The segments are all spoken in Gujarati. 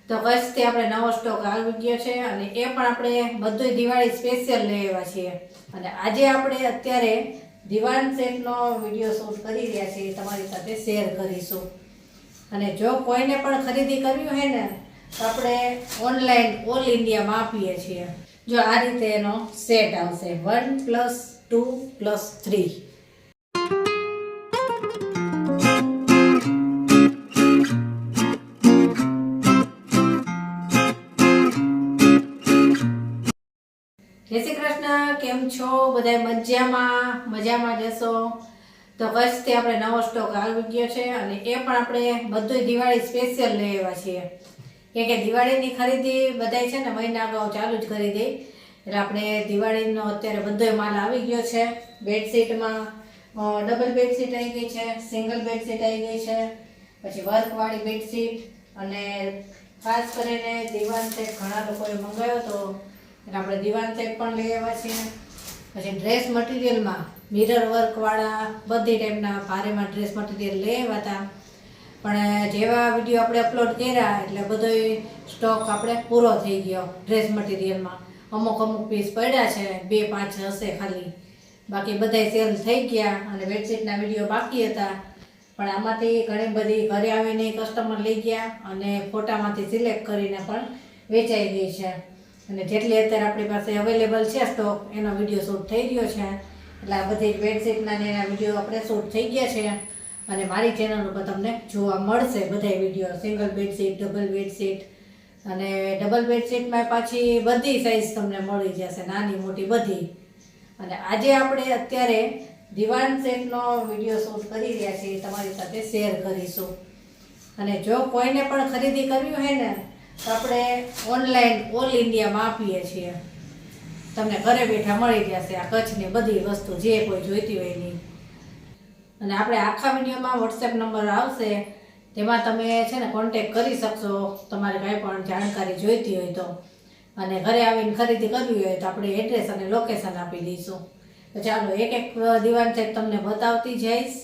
તો કચ્છથી આપણે નવો સ્ટોક આવી ગયો છે અને એ પણ આપણે બધું દિવાળી સ્પેશિયલ લઈ આવ્યા છીએ. અને આજે આપણે અત્યારે દિવાન સેટનો વિડીયો શૂટ કરી રહ્યા છીએ, તમારી સાથે શેર કરીશું. અને જો કોઈને પણ ખરીદી કરવી હોય ને તો આપણે ઓનલાઈન ઓલ ઇન્ડિયામાં આપીએ છીએ. જો આ રીતે એનો સેટ આવશે 1+2+3. જય શ્રી કૃષ્ણ, કેમ છો બધા? મજામાં જશો. તો કચ્છથી આપણે નવો સ્ટોક આવી ગયો છે અને એ પણ આપણે બધું દિવાળી સ્પેશિયલ લઈ આવ્યા છીએ. કે દિવાળીની ખરીદી બધાય છે ને મહિના અગાઉ ચાલુ જ કરી દે, એટલે આપણે દિવાળીનો અત્યારે બધો માલ આવી ગયો છે. બેડશીટમાં ડબલ બેડશીટ આવી ગઈ છે, સિંગલ બેડશીટ આવી ગઈ છે, પછી વર્કવાળી બેડશીટ, અને ખાસ કરીને દિવાન સેટ ઘણા લોકોએ મંગાવ્યો હતો એટલે આપણે દિવાન સેટ પણ લઈ આવ્યા છીએ. પછી ડ્રેસ મટીરિયલમાં મિરર વર્કવાળા બધી ટાઈપના ભારેમાં ડ્રેસ મટીરિયલ લઈ આવ્યા હતા. પણ જેવા વિડીયો આપણે અપલોડ કર્યા એટલે બધો સ્ટોક આપણે પૂરો થઈ ગયો. ડ્રેસ મટીરિયલમાં અમુક પીસ પડ્યા છે, 2-5 હશે ખાલી, બાકી બધા સેલ થઈ ગયા. અને બેડશીટના વિડીયો બાકી હતા, પણ આમાંથી ઘણી બધી ઘરે આવીને કસ્ટમર લઈ ગયા અને ફોટામાંથી સિલેક્ટ કરીને પણ વેચાઈ ગઈ છે. અને જેટલી અત્યારે આપણી પાસે અવેલેબલ છે સ્ટોક, એનો વિડીયો શૂટ થઈ રહ્યો છે. એટલે આ બધી બેડશીટના ને એના વિડીયો આપણે શૂટ થઈ ગયા છે અને મારી ચેનલ ઉપર તમને જોવા મળશે બધા video. Single bedsheet, double bedsheet, અને ડબલ બેડશીટમાં પાછી બધી સાઇઝ તમને મળી જશે, નાની મોટી બધી. અને આજે આપણે અત્યારે દિવાન સેટનો વિડીયો શૂટ કરી રહ્યા છીએ, તમારી સાથે શેર કરીશું. અને જો કોઈને પણ ખરીદી કરવી હોય ને તો આપણે ઓનલાઈન ઓલ ઇન્ડિયામાં આપીએ છીએ. તમને ઘરે બેઠા મળી જશે આ કચ્છની બધી વસ્તુ, જે કોઈ જોઈતી હોય એની. અને આપણે આખા વિડીયોમાં વોટ્સએપ નંબર આવશે, તેમાં તમે છે ને કોન્ટેક કરી શકશો તમારે કાંઈ પણ જાણકારી જોઈતી હોય તો. અને ઘરે આવીને ખરીદી કરવી હોય તો આપણે એડ્રેસ અને લોકેશન આપી દઈશું. તો ચાલો એક દિવાન સેટ તમને બતાવતી જઈશ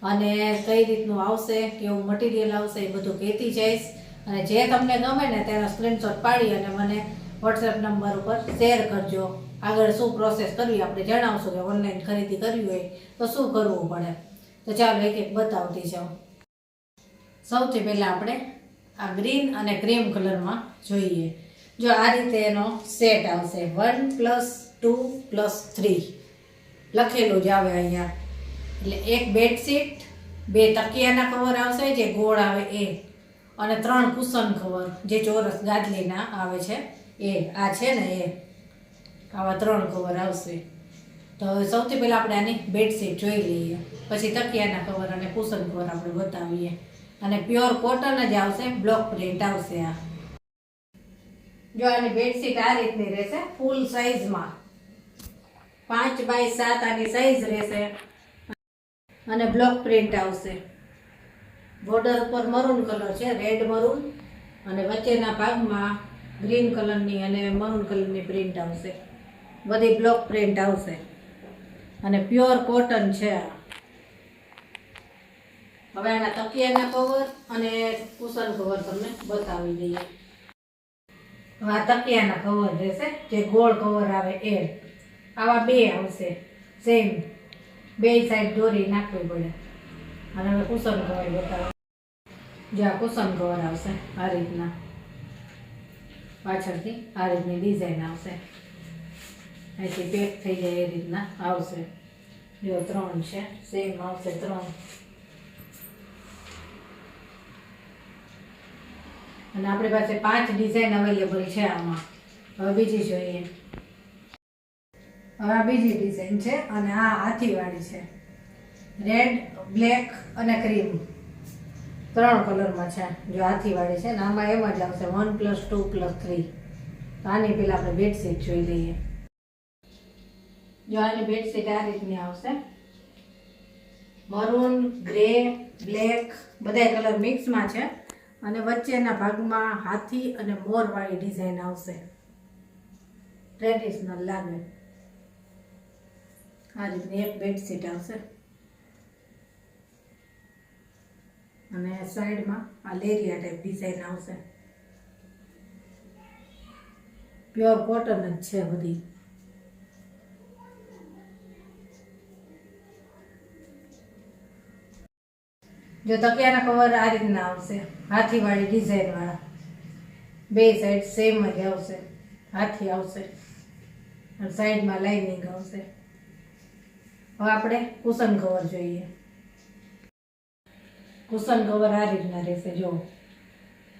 અને કઈ રીતનું આવશે, કેવું મટીરિયલ આવશે એ બધું કહેતી જઈશ. અને જે તમને ગમે ને તેનો સ્ક્રીનશોટ પાડી અને મને વોટ્સએપ નંબર ઉપર શેર કરજો. આગળ શું પ્રોસેસ કરવી આપણે જણાવશું કે ઓનલાઈન ખરીદી કરવી હોય તો શું કરવું પડે. તો ચાલો એક બતાવતી જાઉં. સૌથી પહેલાં આપણે આ ગ્રીન અને ક્રીમ કલરમાં જોઈએ. જો આ રીતે એનો સેટ આવશે 1+2+3 લખેલું જ આવે અહીંયા. એટલે એક બેડશીટ, 2 તકિયાના કવર આવશે જે ગોળ આવે એ, અને 3 કુશન કવર જે ચોરસ ગાદલીના આવે છે એ. આ છે ને એ આવા 3 કવર આવશે. તો સૌથી પહેલાં આપણે આની બેડશીટ જોઈ લઈએ, પછી તકિયાના કવર અને કુશન કવર આપણે બતાવીએ. અને પ્યોર કોટન જ આવશે, બ્લોક પ્રિન્ટ આવશે આ. જો આની બેડશીટ આ રીતની રહેશે, ફૂલ સાઇઝમાં 5x7 આની સાઇઝ રહેશે અને બ્લોક પ્રિન્ટ આવશે. બોર્ડર ઉપર મરૂન કલર છે, રેડ મરૂન, અને વચ્ચેના ભાગમાં ગ્રીન કલરની અને મરૂન કલરની પ્રિન્ટ આવશે. બધી બ્લોક પ્રિન્ટ આવશે અને પ્યોર કોટન છે. હવે આના તકિયાના કવર અને કુશન કવર તમને બતાવી દઈએ. હવે આ તકિયાના કવર રહેશે, જે ગોળ કવર આવે એ. આવા 2 આવશે સેમ, 2 સાઈડ દોરી નાખવી પડે. અને હવે કુશન કવર બતાવો. જો આ કુશન કવર આવશે આ રીતના, પાછળથી આ રીતની ડિઝાઇન આવશે, અહીંથી પેક થઈ જાય એ રીતના આવશે. જો 3 છે, સેમ આવશે 3. અને આપણી પાસે 5 ડિઝાઇન અવેલેબલ છે આમાં. હવે બીજી જોઈએ. હવે આ બીજી ડિઝાઇન છે અને આ હાથીવાળી છે. રેડ, બ્લેક અને ક્રીમ 3 કલરમાં છે. જો હાથીવાળી છે ને આમાં એમ જ આવશે 1+2+3. તો આની પહેલાં આપણે બેડશીટ જોઈ લઈએ. જો આની બેડશીટ આ રીતની આવશે, મરૂન, ગ્રે, બ્લેક બધા કલર મિક્સમાં છે. અને વચ્ચેના ભાગમાં હાથી અને મોરવાળી ડિઝાઇન આવશે, ટ્રેડિશનલ લાગે. આ રીતની એક બેડશીટ આવશે અને સાઈડમાં આ લેરિયા ટાઈપ ડિઝાઇન આવશે. પ્યોર કોટન જ છે બધી. જો તકિયાના કવર આ રીતના આવશે, હાથીવાળી ડિઝાઇન વાળા, બે સાઈડ સેમ જ આવશે, હાથી આવશે અને સાઈડમાં લાઇનિંગ આવશે. હવે આપણે કુશન કવર જોઈએ. કુશન કવર આ રીતના રહેશે. જો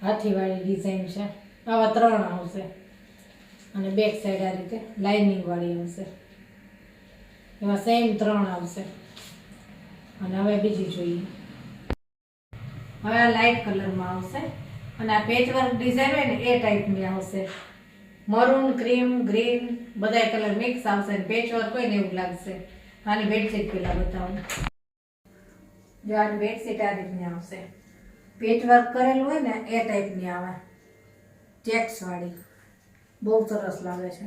હાથીવાળી ડિઝાઇન છે, આવા 3 આવશે અને બેક સાઈડ આ રીતે લાઇનિંગ વાળી આવશે. એમાં સેમ 3 આવશે. અને હવે બીજી જોઈએ. હવે આ લાઇટ કલરમાં આવશે અને આ પેચવર્ક ડિઝાઇન હોય ને એ ટાઈપની આવશે. મરૂન, ક્રીમ, ગ્રીન બધા કલર મિક્સ આવશે અને પેચવર્ક હોય ને એવું લાગશે. આની બેડશીટ પહેલાં બતાવું. જો આની બેડશીટ આ રીતની આવશે, પેચવર્ક કરેલું હોય ને એ ટાઈપની આવે, ચેક્સ વાળી, બહુ સરસ લાગે છે.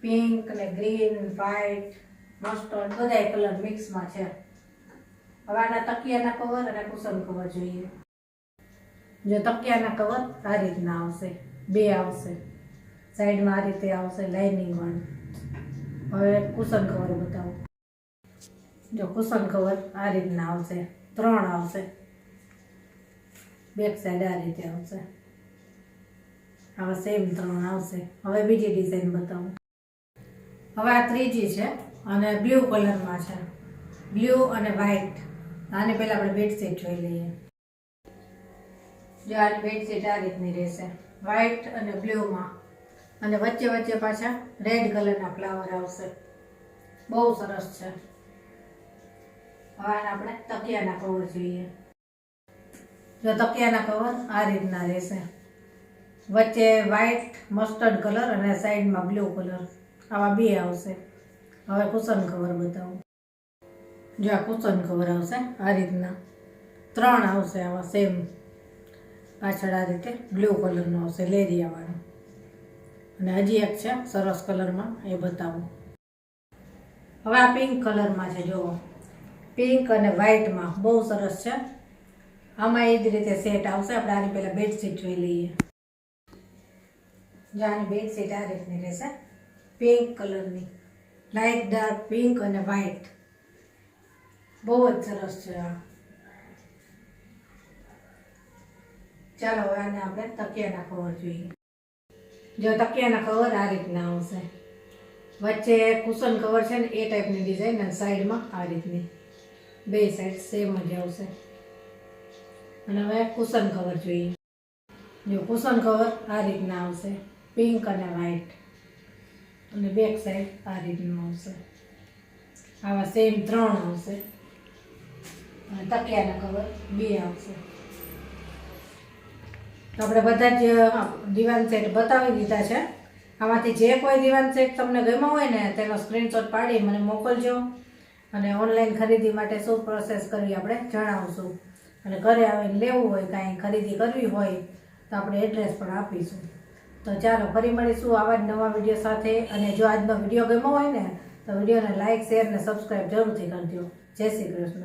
પિંક ને ગ્રીન, વ્હાઈટ, મસ્ટર્ડ બધા કલર મિક્સમાં છે. હવે આના તકિયાના કવર અને કુશન કવર જોઈએ. જો તકિયાના કવર આ રીતના આવશે, 2 આવશે, સાઈડમાં આ રીતે આવશે લાઇનિંગ વાળું. હવે કુશન કવર બતાવો. જો કુશન કવર આ રીતના આવશે, 3 આવશે, બેક સાઈડ આ રીતે આવશે. આવા સેમ 3 આવશે. હવે બીજી ડિઝાઇન બતાવું. હવે આ ત્રીજી છે અને બ્લુ કલરમાં છે, બ્લુ અને વ્હાઈટ. આને પહેલાં આપણે બેડશીટ જોઈ લઈએ. જો આની બેડશીટ આ રીતની રહેશે, વ્હાઈટ અને બ્લુમાં, અને વચ્ચે વચ્ચે પાછા રેડ કલરના ફ્લાવર આવશે. બહુ સરસ છે. હવે આપણે તકિયાના કવર જોઈએ. જો તકિયાના કવર આ રીતના રહેશે, વચ્ચે વ્હાઈટ, મસ્ટર્ડ કલર અને સાઈડમાં બ્લુ કલર, આવા 2 આવશે. હવે કુશન કવર બતાવું. જો આ કુશન કવર આવશે આ રીતના, 3 આવશે આવા સેમ. પાછળ આ રીતે બ્લુ કલરનું આવશે, લેરિયાવાળું. અને હજી એક છે સરસ કલરમાં, એ બતાવું. હવે આ પિંક કલરમાં છે. જુઓ, પિંક અને વ્હાઈટમાં બહુ સરસ છે. આમાં એ જ રીતે સેટ આવશે. આપણે આની પહેલાં બેડશીટ જોઈ લઈએ. જો આની બેડશીટ આ રીતની રહેશે, પિંક કલરની, લાઇટ ડાર્ક પિંક અને વ્હાઈટ. બહુ જ સરસ છે આ. ચાલો હવે આને આપણે તકિયાના કવર જોઈએ. જો તકિયાના કવર આ રીતના આવશે, વચ્ચે કુશન કવર છે ને એ ટાઈપની ડિઝાઇન અને સાઈડમાં આ રીતની, 2 સાઈડ સેમ જ આવશે. અને હવે કુશન કવર જોઈએ. જો કુશન કવર આ રીતના આવશે, પિંક અને વ્હાઈટ, અને બેક સાઈડ આ રીતનું આવશે. આવા સેમ 3 આવશે. અને તકિયાના કવર 2 આવશે. તો આપણે બધા જ દીવાન સેટ બતાવી દીધા છે. આમાંથી જે કોઈ દીવાન સેટ તમને ગમ્યો હોય ને તેનો સ્ક્રીનશોટ પાડી મને મોકલજો. અને ઓનલાઈન ખરીદી માટે શું પ્રોસેસ કરવી આપણે જણાવશું. અને ઘરે આવીને લેવું હોય, કાંઈ ખરીદી કરવી હોય તો આપણે એડ્રેસ પણ આપીશું. તો ચાલો ફરી મળીશું આવા જ નવા વિડીયો સાથે. અને જો આજનો વિડીયો ગમ્યો હોય ને તો વિડીયોને લાઇક, શેર અને સબસ્ક્રાઈબ જરૂરથી કરજો. જય શ્રી કૃષ્ણ.